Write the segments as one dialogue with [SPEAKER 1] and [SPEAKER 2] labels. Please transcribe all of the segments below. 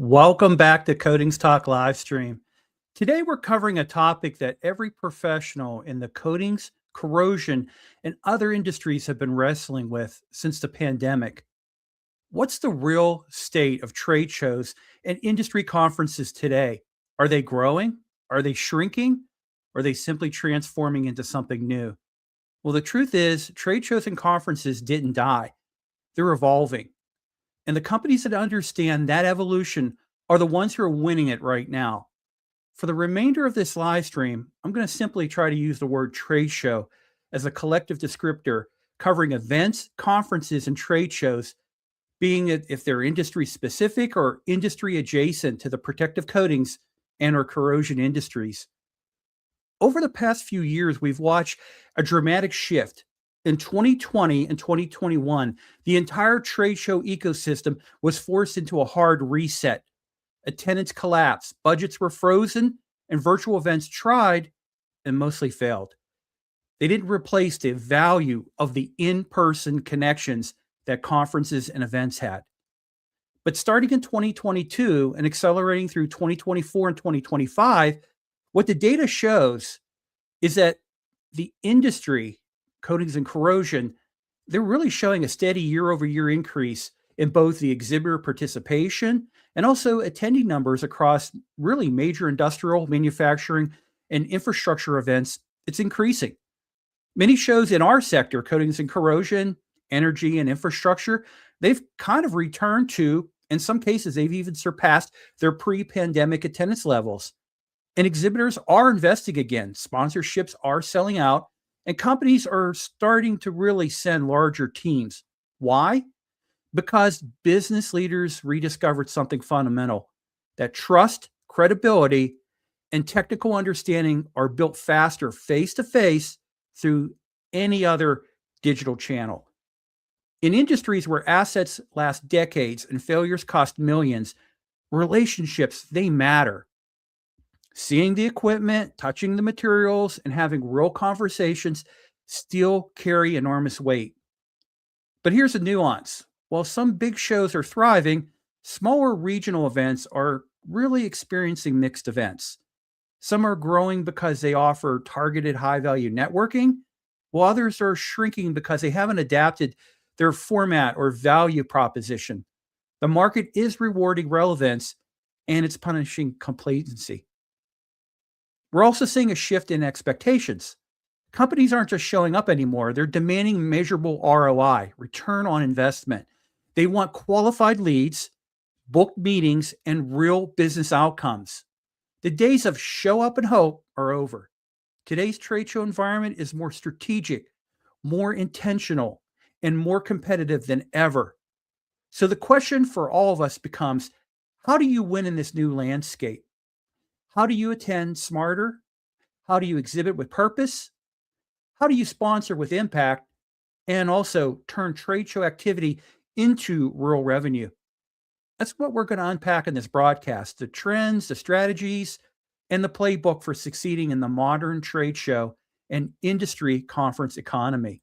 [SPEAKER 1] Welcome back to Coatings Talk Livestream. Today we're covering a topic that every professional in the coatings, corrosion, and other industries have been wrestling with since the pandemic. What's the real state of trade shows and industry conferences today? Are they growing? Are they shrinking? Are they simply transforming into something new? Well, the truth is, trade shows and conferences didn't die. They're evolving. And the companies that understand that evolution are the ones who are winning it right now. For the remainder of this live stream, I'm going to simply try to use the word trade show as a collective descriptor, covering events, conferences, and trade shows, being it if they're industry specific or industry adjacent to the protective coatings and or corrosion industries. Over the past few years, we've watched a dramatic shift. In 2020 and 2021, the entire trade show ecosystem was forced into a hard reset. Attendance collapsed, budgets were frozen, and virtual events tried and mostly failed. They didn't replace the value of the in-person connections that conferences and events had. But starting in 2022 and accelerating through 2024 and 2025, what the data shows is that the industry, coatings and corrosion, they're really showing a steady year-over-year increase in both the exhibitor participation and also attending numbers across really major industrial, manufacturing, and infrastructure events. It's increasing. Many shows in our sector, coatings and corrosion, energy and infrastructure, they've kind of returned to, in some cases, they've even surpassed their pre-pandemic attendance levels. And exhibitors are investing again. Sponsorships are selling out. And companies are starting to really send larger teams. Why? Because business leaders rediscovered something fundamental, that trust, credibility, and technical understanding are built faster face-to-face through any other digital channel. In industries where assets last decades and failures cost millions, relationships, they matter. Seeing the equipment, touching the materials, and having real conversations still carry enormous weight. But here's a nuance. While some big shows are thriving, smaller regional events are really experiencing mixed events. Some are growing because they offer targeted high-value networking, while others are shrinking because they haven't adapted their format or value proposition. The market is rewarding relevance, and it's punishing complacency. We're also seeing a shift in expectations. Companies aren't just showing up anymore. They're demanding measurable ROI, return on investment. They want qualified leads, booked meetings, and real business outcomes. The days of show up and hope are over. Today's trade show environment is more strategic, more intentional, and more competitive than ever. So the question for all of us becomes, how do you win in this new landscape? How do you attend smarter? How do you exhibit with purpose? How do you sponsor with impact? And also turn trade show activity into real revenue? That's what we're going to unpack in this broadcast, the trends, the strategies, and the playbook for succeeding in the modern trade show and industry conference economy.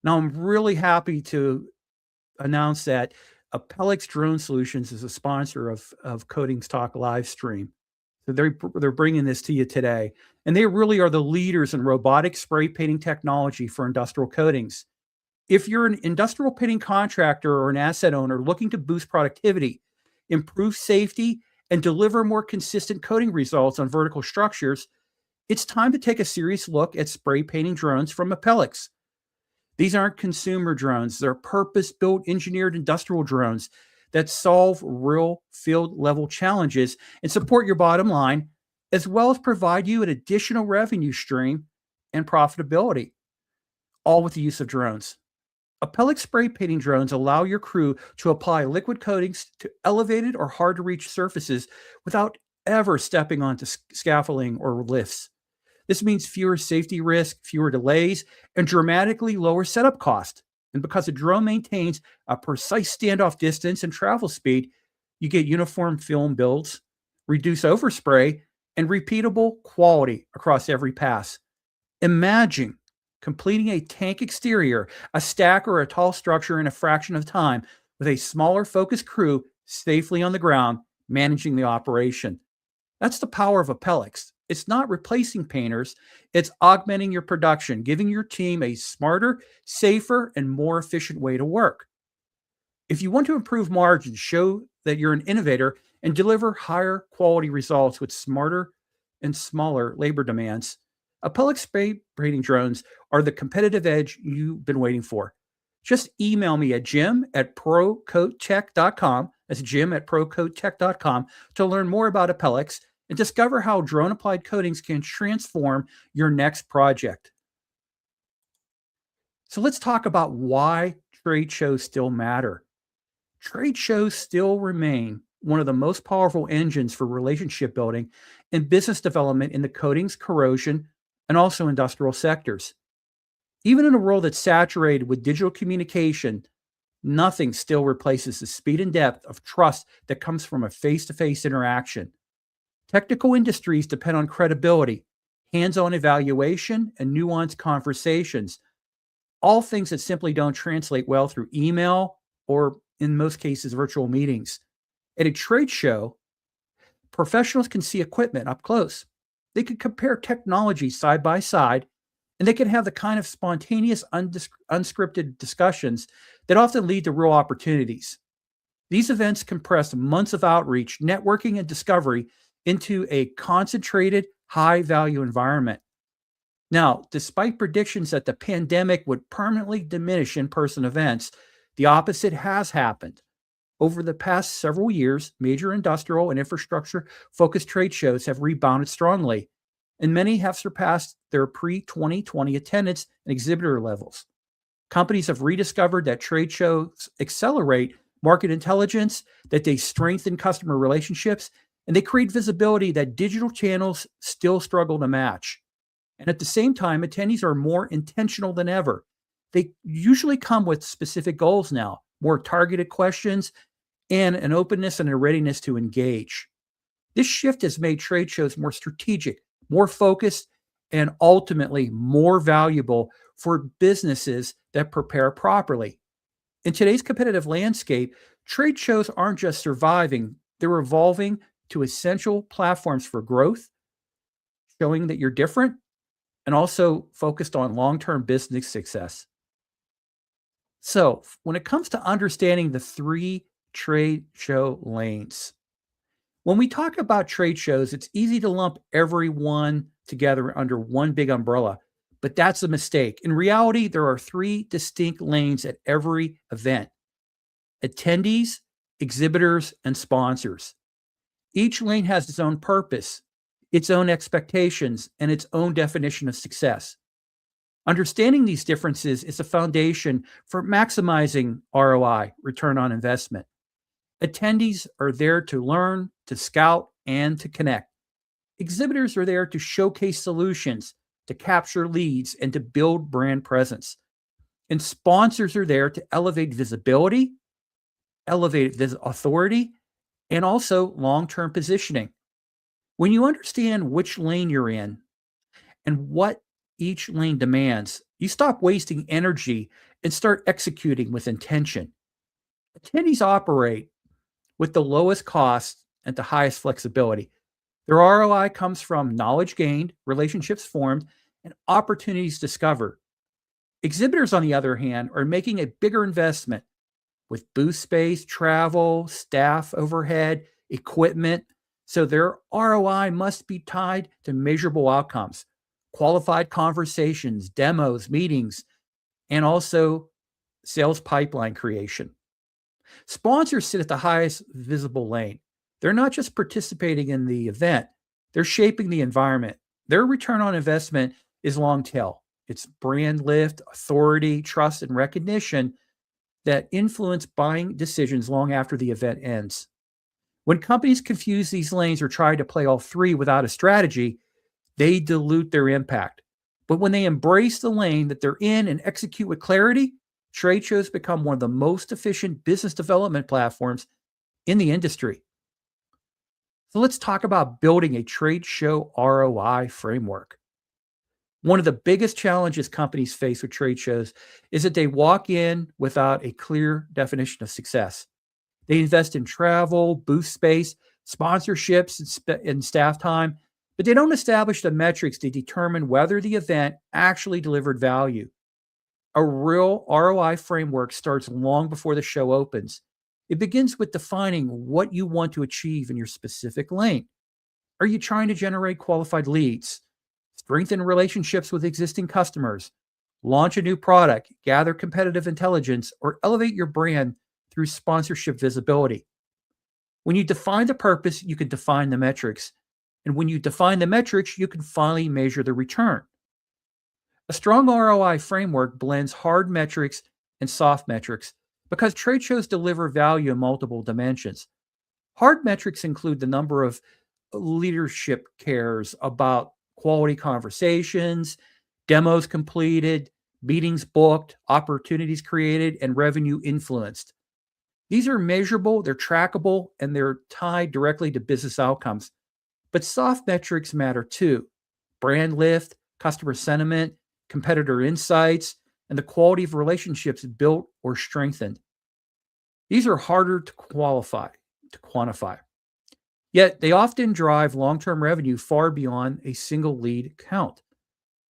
[SPEAKER 1] Now, I'm really happy to announce that Appellix Drone Solutions is a sponsor of Coatings Talk Livestream. So they're bringing this to you today. And they really are the leaders in robotic spray painting technology for industrial coatings. If you're an industrial painting contractor or an asset owner looking to boost productivity, improve safety, and deliver more consistent coating results on vertical structures, it's time to take a serious look at spray painting drones from Appellix. These aren't consumer drones. They're purpose-built, engineered industrial drones that solve real field-level challenges and support your bottom line, as well as provide you an additional revenue stream and profitability, all with the use of drones. Appellix spray painting drones allow your crew to apply liquid coatings to elevated or hard-to-reach surfaces without ever stepping onto scaffolding or lifts. This means fewer safety risks, fewer delays, and dramatically lower setup cost. And because the drone maintains a precise standoff distance and travel speed, you get uniform film builds, reduce overspray, and repeatable quality across every pass. Imagine completing a tank exterior, a stack, or a tall structure in a fraction of time with a smaller focused crew safely on the ground, managing the operation. That's the power of Appellix. It's not replacing painters, it's augmenting your production, giving your team a smarter, safer, and more efficient way to work. If you want to improve margins, show that you're an innovator, and deliver higher quality results with smarter and smaller labor demands, Appellix spray painting drones are the competitive edge you've been waiting for. Just email me at jim@procoattech.com. That's jim@procoattech.com to learn more about Appellix and discover how drone applied coatings can transform your next project. So let's talk about why trade shows still matter. Trade shows still remain one of the most powerful engines for relationship building and business development in the coatings, corrosion, and also industrial sectors. Even in a world that's saturated with digital communication, nothing still replaces the speed and depth of trust that comes from a face to face interaction. Technical industries depend on credibility, hands on evaluation, and nuanced conversations, all things that simply don't translate well through email or, in most cases, virtual meetings. At a trade show, professionals can see equipment up close. They can compare technology side by side, and they can have the kind of spontaneous, unscripted discussions that often lead to real opportunities. These events compress months of outreach, networking, and discovery into a concentrated, high value environment. Now, despite predictions that the pandemic would permanently diminish in person events, the opposite has happened. Over the past several years, major industrial and infrastructure focused trade shows have rebounded strongly, and many have surpassed their pre 2020 attendance and exhibitor levels. Companies have rediscovered that trade shows accelerate market intelligence, that they strengthen customer relationships, and they create visibility that digital channels still struggle to match. And at the same time, attendees are more intentional than ever. They usually come with specific goals now, more targeted questions, and an openness and a readiness to engage. This shift has made trade shows more strategic, more focused, and ultimately more valuable for businesses that prepare properly. In today's competitive landscape, trade shows aren't just surviving, they're evolving to essential platforms for growth, showing that you're different, and also focused on long-term business success. So, when it comes to understanding the three trade show lanes, when we talk about trade shows, it's easy to lump everyone together under one big umbrella, but that's a mistake. In reality, there are three distinct lanes at every event: attendees, exhibitors, and sponsors. Each lane has its own purpose, its own expectations, and its own definition of success. Understanding these differences is a foundation for maximizing ROI, return on investment. Attendees are there to learn, to scout, and to connect. Exhibitors are there to showcase solutions, to capture leads, and to build brand presence. And sponsors are there to elevate visibility, elevate authority, and also long-term positioning. When you understand which lane you're in and what each lane demands, you stop wasting energy and start executing with intention. Attendees operate with the lowest cost and the highest flexibility. Their ROI comes from knowledge gained, relationships formed, and opportunities discovered. Exhibitors, on the other hand, are making a bigger investment with booth space, travel, staff overhead, equipment. So their ROI must be tied to measurable outcomes, qualified conversations, demos, meetings, and also sales pipeline creation. Sponsors sit at the highest visible lane. They're not just participating in the event, they're shaping the environment. Their return on investment is long tail. It's brand lift, authority, trust, and recognition that influence buying decisions long after the event ends. When companies confuse these lanes or try to play all three without a strategy, they dilute their impact. But when they embrace the lane that they're in and execute with clarity, trade shows become one of the most efficient business development platforms in the industry. So let's talk about building a trade show ROI framework. One of the biggest challenges companies face with trade shows is that they walk in without a clear definition of success. They invest in travel, booth space, sponsorships, and staff time, but they don't establish the metrics to determine whether the event actually delivered value. A real ROI framework starts long before the show opens. It begins with defining what you want to achieve in your specific lane. Are you trying to generate qualified leads, strengthen relationships with existing customers, launch a new product, gather competitive intelligence, or elevate your brand through sponsorship visibility? When you define the purpose, you can define the metrics. And when you define the metrics, you can finally measure the return. A strong ROI framework blends hard metrics and soft metrics because trade shows deliver value in multiple dimensions. Hard metrics include the number of leadership cares about quality conversations, demos completed, meetings booked, opportunities created, and revenue influenced. These are measurable, they're trackable, and they're tied directly to business outcomes. But soft metrics matter too. Brand lift, customer sentiment, competitor insights, and the quality of relationships built or strengthened. These are harder to quantify. Yet they often drive long-term revenue far beyond a single lead count.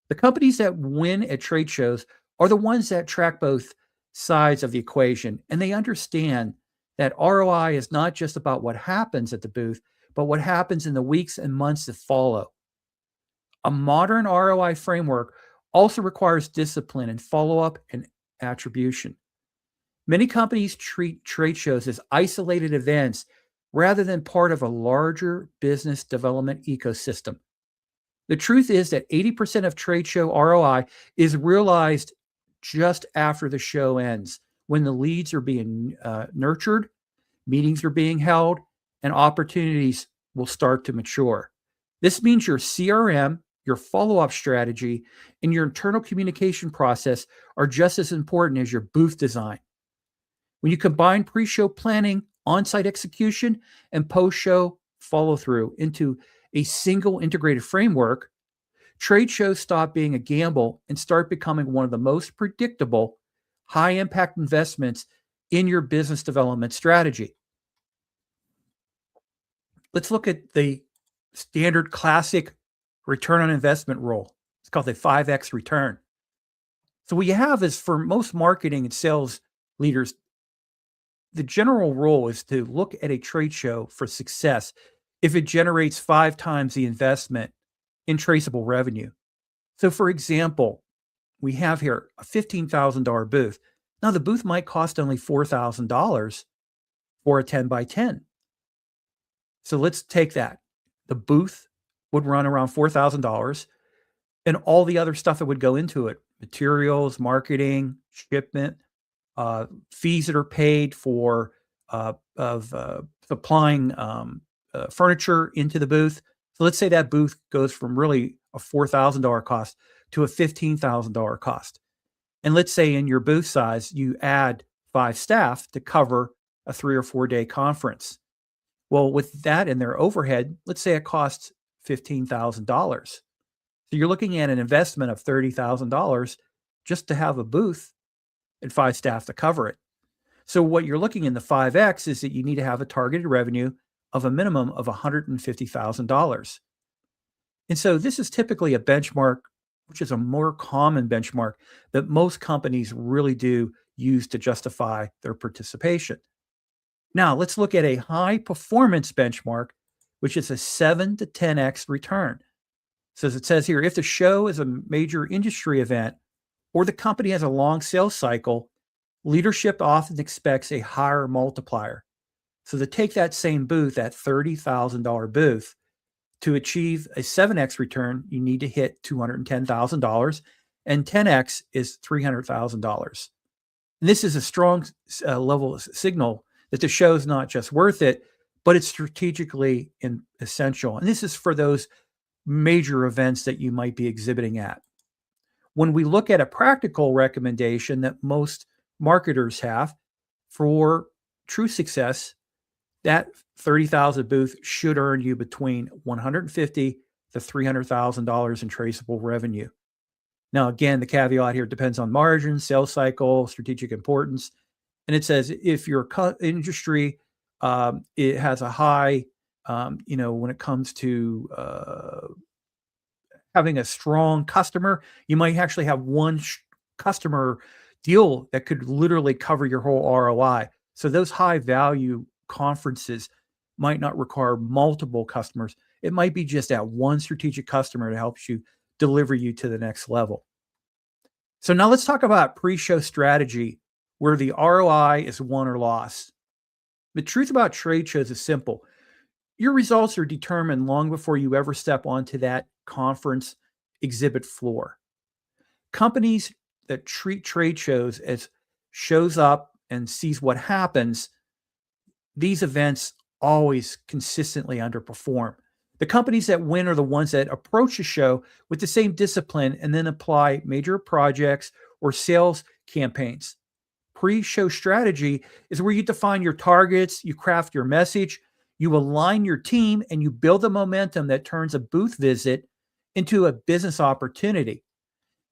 [SPEAKER 1] The companies that win at trade shows are the ones that track both sides of the equation, and they understand that ROI is not just about what happens at the booth, but what happens in the weeks and months that follow. A modern ROI framework also requires discipline and follow-up and attribution. Many companies treat trade shows as isolated events rather than part of a larger business development ecosystem. The truth is that 80% of trade show ROI is realized just after the show ends, when the leads are being nurtured, meetings are being held, and opportunities will start to mature. This means your CRM, your follow-up strategy, and your internal communication process are just as important as your booth design. When you combine pre-show planning, on-site execution, and post-show follow-through into a single integrated framework, trade shows stop being a gamble and start becoming one of the most predictable, high-impact investments in your business development strategy. Let's look at the standard classic return on investment rule. It's called the 5X return. So what you have is, for most marketing and sales leaders, the general rule is to look at a trade show for success if it generates 5 times the investment in traceable revenue. So for example, we have here a $15,000 booth. Now the booth might cost only $4,000 for a 10 by 10. So let's take that. The booth would run around $4,000, and all the other stuff that would go into it, materials, marketing, shipment, fees that are paid for supplying furniture into the booth. So let's say that booth goes from really a $4,000 cost to a $15,000 cost. And let's say in your booth size, you add 5 staff to cover a 3 or 4 day conference. Well, with that in their overhead, let's say it costs $15,000. So you're looking at an investment of $30,000 just to have a booth and 5 staff to cover it. So what you're looking in the 5X is that you need to have a targeted revenue of a minimum of $150,000. And so this is typically a benchmark, which is a more common benchmark that most companies really do use to justify their participation. Now let's look at a high performance benchmark, which is a 7 to 10X return. So as it says here, if the show is a major industry event or the company has a long sales cycle, leadership often expects a higher multiplier. So to take that same booth, that $30,000 booth, to achieve a 7X return, you need to hit $210,000, and 10X is $300,000. And this is a strong level signal that the show is not just worth it, but it's strategically essential. And this is for those major events that you might be exhibiting at. When we look at a practical recommendation that most marketers have for true success, that 30,000 booth should earn you between $150,000 to $300,000 in traceable revenue. Now, again, the caveat here depends on margin, sales cycle, strategic importance. And it says if your industry It has a high, when it comes to having a strong customer, you might actually have one customer deal that could literally cover your whole ROI. So those high value conferences might not require multiple customers. It might be just that one strategic customer that helps you deliver you to the next level. So now let's talk about pre-show strategy where the ROI is won or lost. The truth about trade shows is simple. Your results are determined long before you ever step onto that conference exhibit floor. Companies that treat trade shows as shows up and sees what happens, these events always consistently underperform. The companies that win are the ones that approach a show with the same discipline and then apply major projects or sales campaigns. Pre-show strategy is where you define your targets, you craft your message, you align your team, and you build the momentum that turns a booth visit into a business opportunity.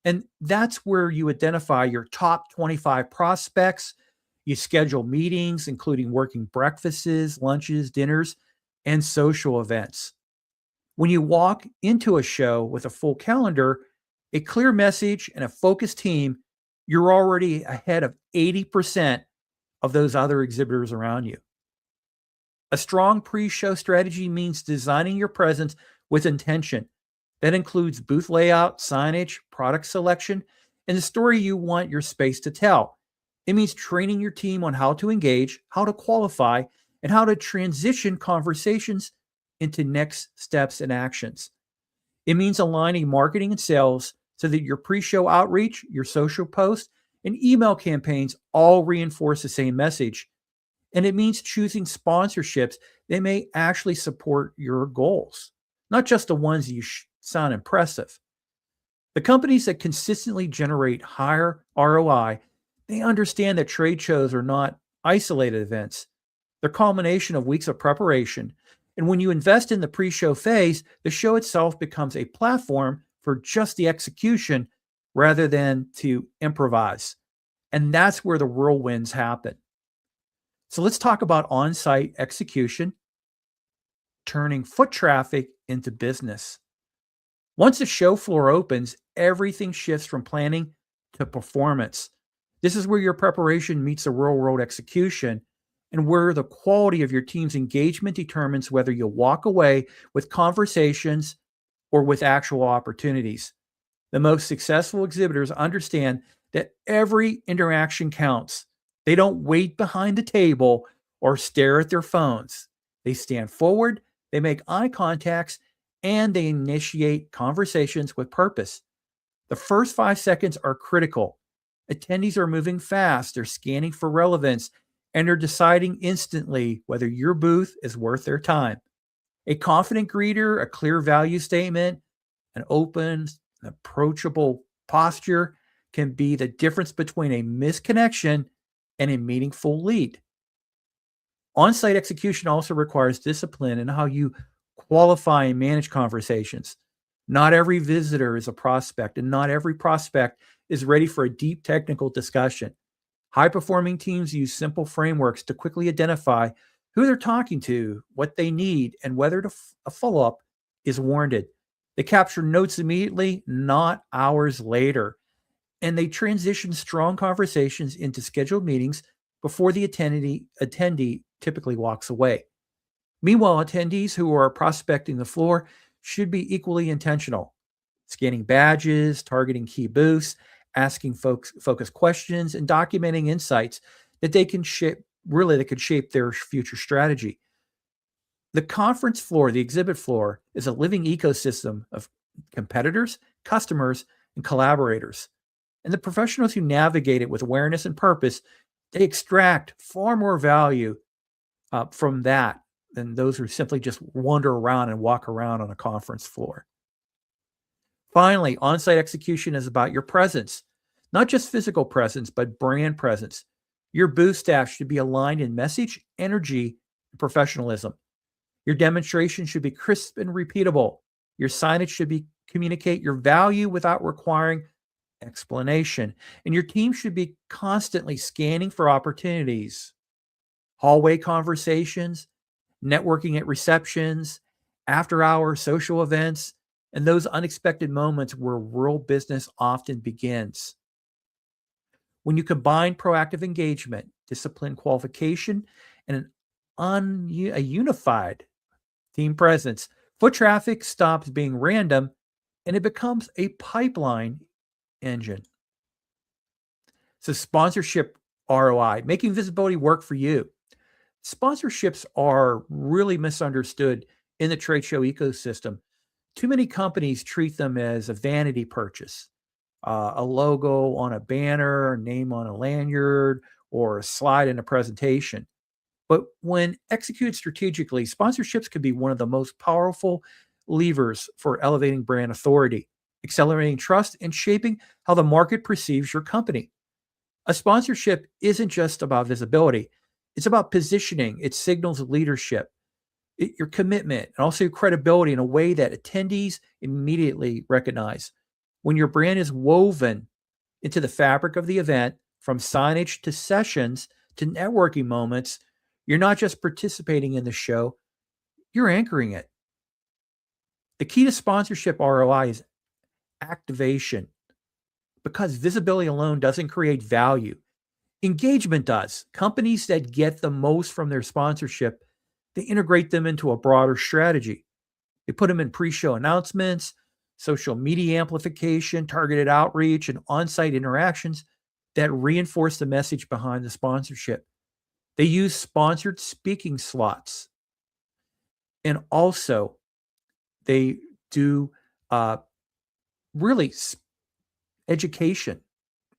[SPEAKER 1] And that's where you identify your top 25 prospects. You schedule meetings, including working breakfasts, lunches, dinners, and social events. When you walk into a show with a full calendar, a clear message, and a focused team, you're already ahead of 80% of those other exhibitors around you. A strong pre-show strategy means designing your presence with intention. That includes booth layout, signage, product selection, and the story you want your space to tell. It means training your team on how to engage, how to qualify, and how to transition conversations into next steps and actions. It means aligning marketing and sales so that your pre-show outreach, your social posts, and email campaigns all reinforce the same message. And it means choosing sponsorships that may actually support your goals, not just the ones you sound impressive. The companies that consistently generate higher ROI, they understand that trade shows are not isolated events. They're a culmination of weeks of preparation. And when you invest in the pre-show phase, the show itself becomes a platform for just the execution rather than to improvise. And that's where the whirlwinds happen. So let's talk about on-site execution, turning foot traffic into business. Once the show floor opens, everything shifts from planning to performance. This is where your preparation meets the real-world execution and where the quality of your team's engagement determines whether you'll walk away with conversations or with actual opportunities. The most successful exhibitors understand that every interaction counts. They don't wait behind the table or stare at their phones. They stand forward, they make eye contacts, and they initiate conversations with purpose. The first 5 seconds are critical. Attendees are moving fast, they're scanning for relevance, and they're deciding instantly whether your booth is worth their time. A confident greeter, a clear value statement, an open, approachable posture can be the difference between a misconnection and a meaningful lead. On-site execution also requires discipline in how you qualify and manage conversations. Not every visitor is a prospect, and not every prospect is ready for a deep technical discussion. High-performing teams use simple frameworks to quickly identify who they're talking to, what they need, and whether a follow-up is warranted. They capture notes immediately, not hours later, and they transition strong conversations into scheduled meetings before the attendee typically walks away. Meanwhile, attendees who are prospecting the floor should be equally intentional, scanning badges, targeting key booths, asking focused questions, and documenting insights that they can shape that could shape their future strategy. The conference floor, the exhibit floor, is a living ecosystem of competitors, customers, and collaborators. And the professionals who navigate it with awareness and purpose, they extract far more value from that than those who simply just wander around and walk around on a conference floor. Finally, on-site execution is about your presence, not just physical presence, but brand presence. Your booth staff should be aligned in message, energy, and professionalism. Your demonstration should be crisp and repeatable. Your signage should communicate your value without requiring explanation. And your team should be constantly scanning for opportunities hallway conversations, networking at receptions, after hour social events, and those unexpected moments where real business often begins. When you combine proactive engagement, disciplined qualification, and a unified team presence, foot traffic stops being random and it becomes a pipeline engine. So, sponsorship ROI, making visibility work for you. Sponsorships are really misunderstood in the trade show ecosystem. Too many companies treat them as a vanity purchase, a logo on a banner, a name on a lanyard, or a slide in a presentation. But when executed strategically, sponsorships can be one of the most powerful levers for elevating brand authority, accelerating trust, and shaping how the market perceives your company. A sponsorship isn't just about visibility, it's about positioning, it signals leadership, your commitment, and also your credibility in a way that attendees immediately recognize. When your brand is woven into the fabric of the event, from signage to sessions to networking moments, you're not just participating in the show, you're anchoring it. The key to sponsorship ROI is activation because visibility alone doesn't create value. Engagement does. Companies that get the most from their sponsorship, they integrate them into a broader strategy. They put them in pre-show announcements, social media amplification, targeted outreach, and on-site interactions that reinforce the message behind the sponsorship. They use sponsored speaking slots. And also, they do uh, really education,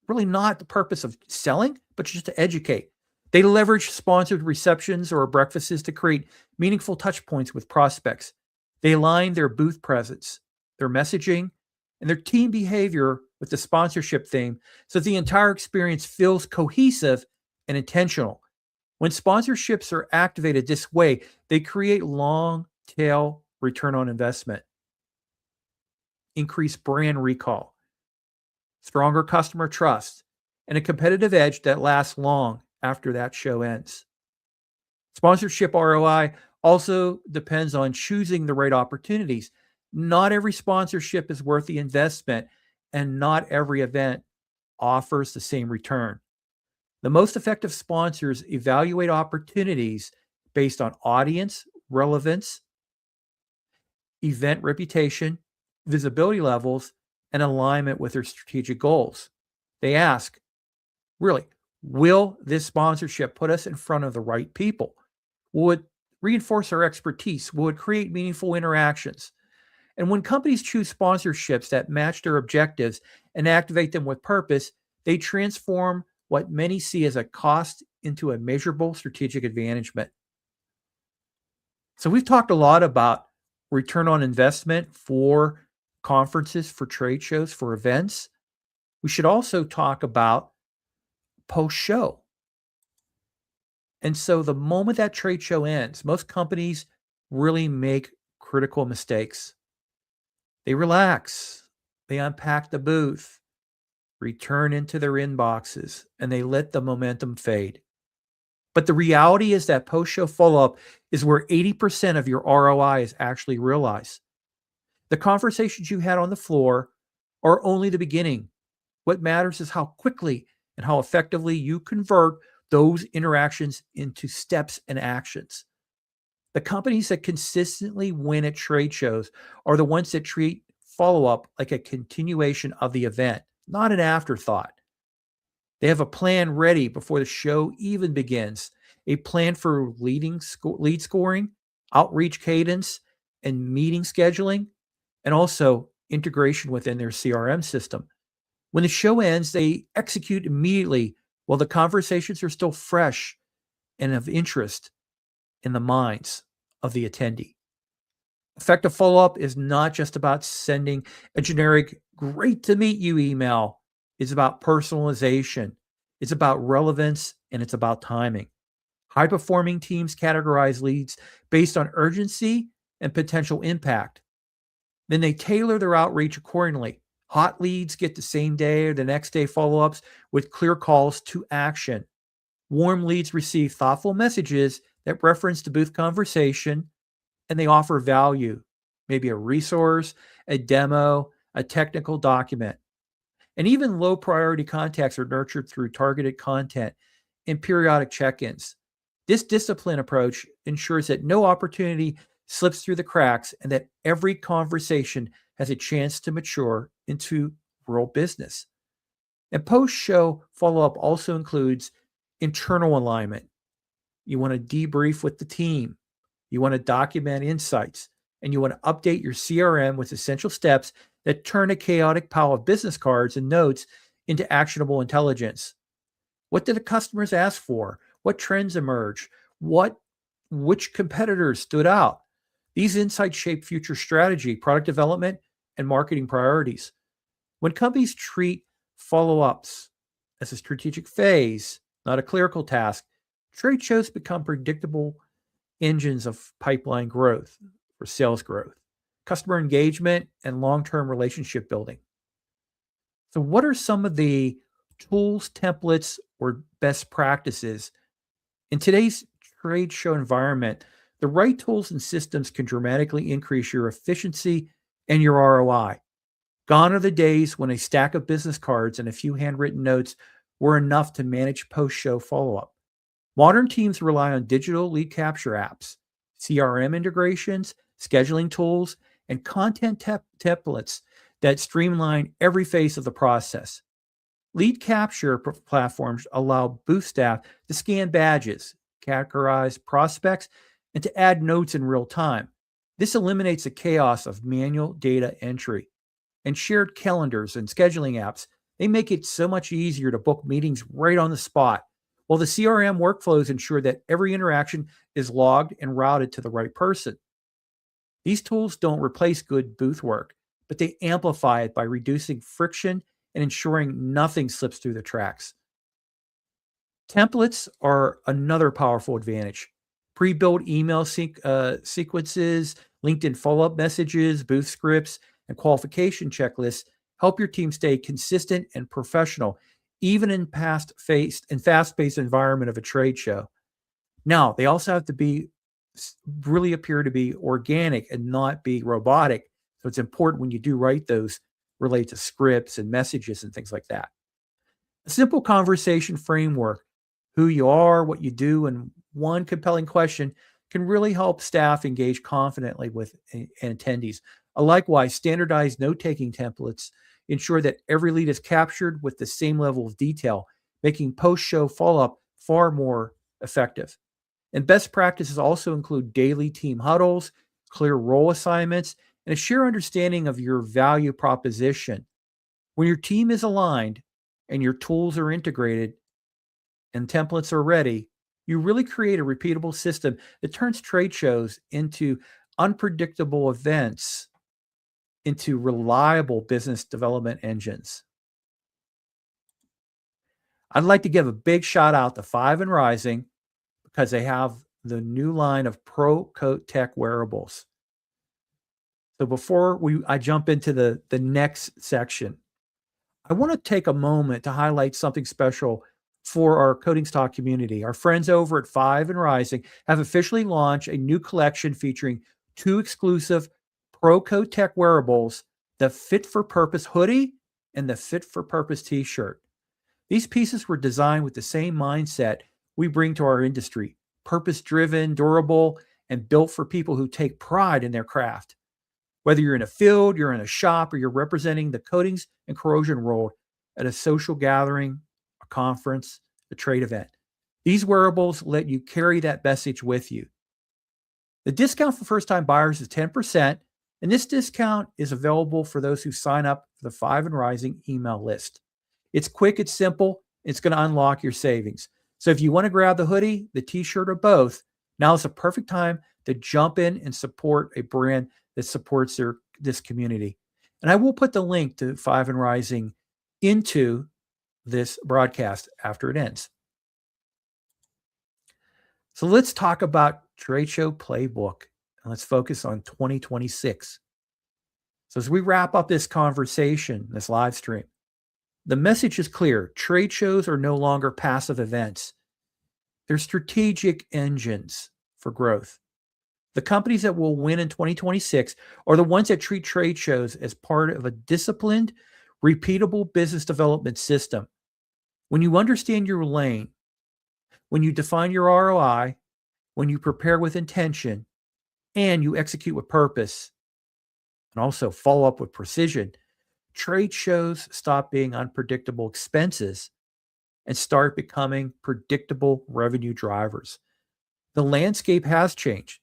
[SPEAKER 1] really not the purpose of selling, but just to educate. They leverage sponsored receptions or breakfasts to create meaningful touch points with prospects. They align their booth presence, their messaging, and their team behavior with the sponsorship theme so the entire experience feels cohesive and intentional. When sponsorships are activated this way, they create long tail return on investment, increase brand recall, stronger customer trust, and a competitive edge that lasts long after that show ends. Sponsorship ROI also depends on choosing the right opportunities. Not every sponsorship is worth the investment, and not every event offers the same return. The most effective sponsors evaluate opportunities based on audience, relevance, event reputation, visibility levels, and alignment with their strategic goals. They ask, really, will this sponsorship put us in front of the right people? Will it reinforce our expertise? Will it create meaningful interactions? And when companies choose sponsorships that match their objectives and activate them with purpose, they transform what many see as a cost into a measurable strategic advantagement. So we've talked a lot about return on investment for conferences, for trade shows, for events. We should also talk about post show. And so the moment that trade show ends, most companies really make critical mistakes. They relax, they unpack the booth, return into their inboxes, and they let the momentum fade. But the reality is that post show follow up is where 80% of your ROI is actually realized. The conversations you had on the floor are only the beginning. What matters is how quickly and how effectively you convert those interactions into steps and actions. The companies that consistently win at trade shows are the ones that treat follow up like a continuation of the event, not an afterthought. They have a plan ready before the show even begins, a plan for lead scoring, outreach cadence, and meeting scheduling, and also integration within their CRM system. When the show ends, they execute immediately while the conversations are still fresh and of interest in the minds of the attendee. Effective follow up is not just about sending a generic, great to meet you email. It's about personalization, it's about relevance, and it's about timing. High performing teams categorize leads based on urgency and potential impact. Then they tailor their outreach accordingly. Hot leads get the same day or the next day follow ups with clear calls to action. Warm leads receive thoughtful messages that reference the booth conversation, and they offer value, maybe a resource, a demo, a technical document. And even low priority contacts are nurtured through targeted content and periodic check ins. This discipline approach ensures that no opportunity slips through the cracks and that every conversation has a chance to mature into real business. And post show follow up also includes internal alignment. You want to debrief with the team, you want to document insights, and you want to update your CRM with essential steps that turn a chaotic pile of business cards and notes into actionable intelligence. What did the customers ask for? What trends emerge? Which competitors stood out? These insights shape future strategy, product development, and marketing priorities. When companies treat follow-ups as a strategic phase, not a clerical task, trade shows become predictable engines of pipeline growth or sales growth, customer engagement, and long-term relationship building. So, what are some of the tools, templates, or best practices in today's trade show environment? The right tools and systems can dramatically increase your efficiency and your ROI. Gone are the days when a stack of business cards and a few handwritten notes were enough to manage post show follow up. Modern teams rely on digital lead capture apps, CRM integrations, scheduling tools, and content templates that streamline every phase of the process. Lead capture platforms allow booth staff to scan badges, categorize prospects, and to add notes in real time. This eliminates the chaos of manual data entry. And shared calendars and scheduling apps, they make it so much easier to book meetings right on the spot, while the CRM workflows ensure that every interaction is logged and routed to the right person. These tools don't replace good booth work, but they amplify it by reducing friction and ensuring nothing slips through the cracks. Templates are another powerful advantage. Pre-built email sequences, LinkedIn follow-up messages, booth scripts, and qualification checklists help your team stay consistent and professional, even in fast-paced environment of a trade show. Now, they also have to really appear to be organic and not be robotic. So it's important when you do write those relate to scripts and messages and things like that. A simple conversation framework, who you are, what you do, and one compelling question can really help staff engage confidently with attendees. Likewise, standardized note-taking templates ensure that every lead is captured with the same level of detail, making post-show follow-up far more effective. And best practices also include daily team huddles, clear role assignments, and a shared understanding of your value proposition. When your team is aligned and your tools are integrated and templates are ready, you really create a repeatable system that turns trade shows into unpredictable events into reliable business development engines. I'd like to give a big shout out to Five and Rising because they have the new line of Pro Coat Tech wearables. So before I jump into the next section, I want to take a moment to highlight something special for our Coatings Talk community. Our friends over at Five and Rising have officially launched a new collection featuring 2 exclusive Pro Coat Tech wearables, the Fit for Purpose hoodie and the Fit for Purpose t-shirt. These pieces were designed with the same mindset we bring to our industry: purpose-driven, durable, and built for people who take pride in their craft. Whether you're in a field, you're in a shop, or you're representing the coatings and corrosion world at a social gathering, a conference, a trade event, these wearables let you carry that message with you. The discount for first-time buyers is 10%, and this discount is available for those who sign up for the Five and Rising email list. It's quick, it's simple, it's going to unlock your savings. So if you want to grab the hoodie, the t-shirt, or both, now is the perfect time to jump in and support a brand that supports this community. And I will put the link to Five and Rising into this broadcast after it ends. So let's talk about Trade Show Playbook, and let's focus on 2026. So as we wrap up this conversation, this live stream, the message is clear. Trade shows are no longer passive events. They're strategic engines for growth. The companies that will win in 2026 are the ones that treat trade shows as part of a disciplined, repeatable business development system. When you understand your lane, when you define your ROI, when you prepare with intention, and you execute with purpose, and also follow up with precision, trade shows stop being unpredictable expenses and start becoming predictable revenue drivers. The landscape has changed,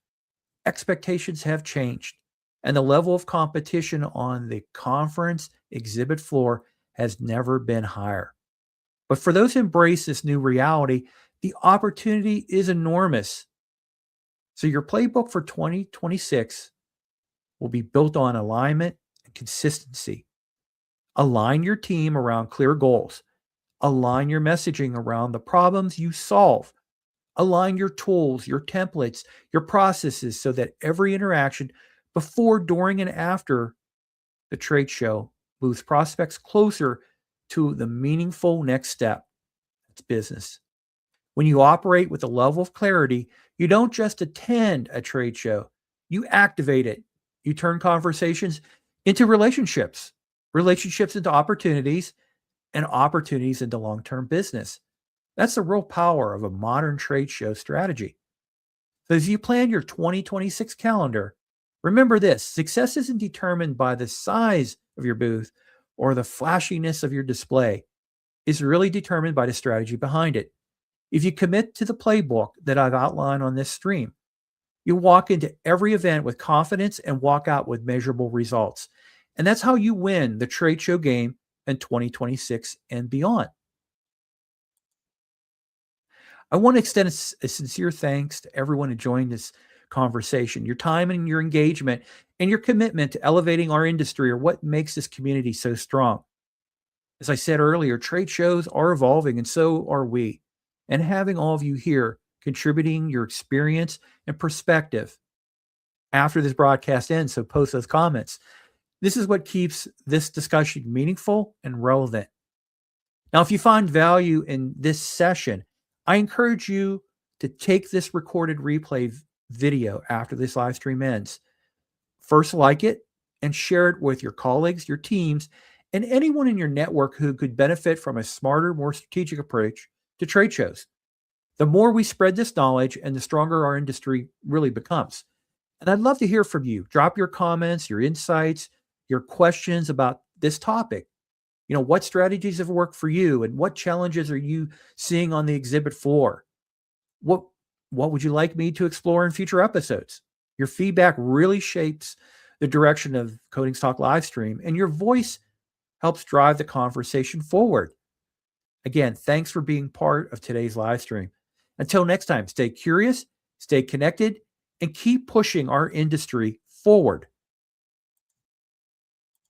[SPEAKER 1] expectations have changed, and the level of competition on the conference exhibit floor has never been higher. But for those who embrace this new reality, the opportunity is enormous. So your playbook for 2026 will be built on alignment and consistency. Align your team around clear goals. Align your messaging around the problems you solve. Align your tools, your templates, your processes so that every interaction before, during, and after the trade show moves prospects closer to the meaningful next step. It's business. When you operate with a level of clarity, you don't just attend a trade show, you activate it. You turn conversations into relationships, relationships into opportunities, and opportunities into long-term business. That's the real power of a modern trade show strategy. So as you plan your 2026 calendar, remember this: success isn't determined by the size of your booth or the flashiness of your display. It's really determined by the strategy behind it. If you commit to the playbook that I've outlined on this stream, you walk into every event with confidence and walk out with measurable results. And that's how you win the trade show game in 2026 and beyond. I want to extend a sincere thanks to everyone who joined this conversation. Your time and your engagement and your commitment to elevating our industry are what makes this community so strong. As I said earlier, trade shows are evolving and so are we. And having all of you here contributing your experience and perspective after this broadcast ends, so post those comments. This is what keeps this discussion meaningful and relevant. Now, if you find value in this session, I encourage you to take this recorded replay video after this live stream ends. First, like it and share it with your colleagues, your teams, and anyone in your network who could benefit from a smarter, more strategic approach to trade shows. The more we spread this knowledge and the stronger our industry really becomes. And I'd love to hear from you. Drop your comments, your insights, your questions about this topic. What strategies have worked for you and what challenges are you seeing on the exhibit floor? What would you like me to explore in future episodes? Your feedback really shapes the direction of Coatings Talk Livestream, and your voice helps drive the conversation forward. Again, thanks for being part of today's live stream. Until next time, stay curious, stay connected, and keep pushing our industry forward.